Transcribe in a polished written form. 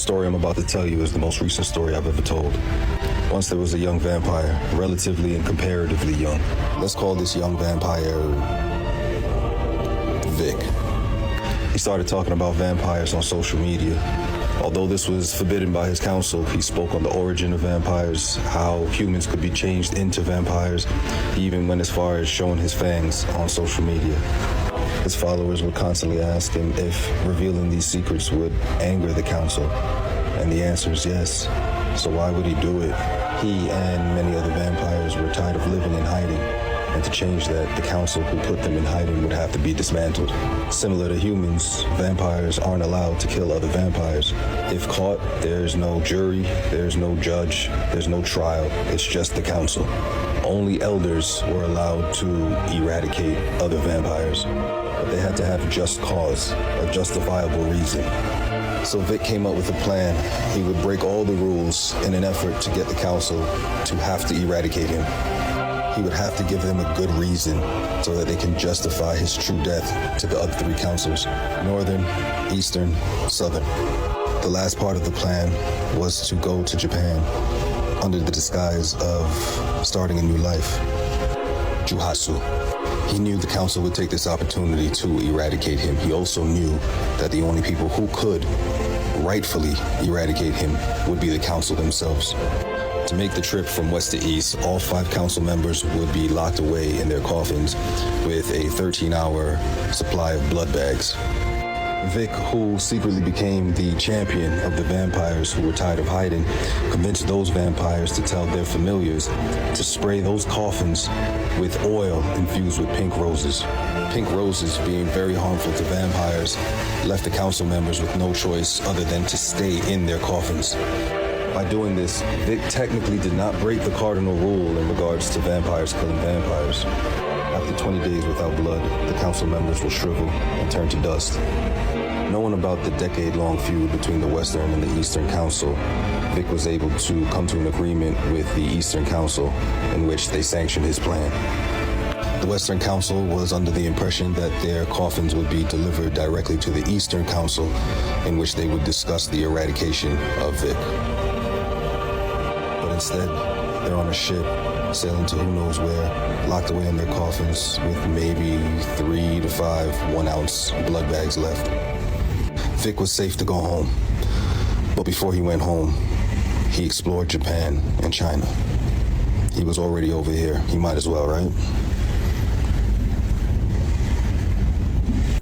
story I'm about to tell you is the most recent story I've ever told. Once there was a young vampire, relatively and comparatively young. Let's call this young vampire Vic. He started talking about vampires on social media. Although this was forbidden by his council, he spoke on the origin of vampires, how humans could be changed into vampires. He even went as far as showing his fangs on social media. His followers would constantly ask him if revealing these secrets would anger the council. And the answer is yes. So why would he do it? He and many other vampires were tired of living in hiding. And to change that, the council who put them in hiding would have to be dismantled. Similar to humans, vampires aren't allowed to kill other vampires. If caught, there's no jury, there's no judge, there's no trial. It's just the council. Only elders were allowed to eradicate other vampires. But they had to have just cause, a justifiable reason. So Vic came up with a plan. He would break all the rules in an effort to get the council to have to eradicate him. He would have to give them a good reason so that they can justify his true death to the other three councils, Northern, Eastern, Southern. The last part of the plan was to go to Japan under the disguise of starting a new life, Juhatsu. He knew the council would take this opportunity to eradicate him. He also knew that the only people who could rightfully eradicate him would be the council themselves. To make the trip from west to east, all 5 council members would be locked away in their coffins with a 13-hour supply of blood bags. Vic, who secretly became the champion of the vampires who were tired of hiding, convinced those vampires to tell their familiars to spray those coffins with oil infused with pink roses. Pink roses, being very harmful to vampires, left the council members with no choice other than to stay in their coffins. By doing this, Vic technically did not break the cardinal rule in regards to vampires killing vampires. After 20 days without blood, the council members will shrivel and turn to dust. Knowing about the decade-long feud between the Western and the Eastern Council, Vic was able to come to an agreement with the Eastern Council in which they sanctioned his plan. The Western Council was under the impression that their coffins would be delivered directly to the Eastern Council, in which they would discuss the eradication of Vic. But instead, they're on a ship, sailing to who knows where, locked away in their coffins with maybe 3 to 5 1-ounce blood bags left. Vic was safe to go home, but before he went home, he explored Japan and China. He was already over here, he might as well, right?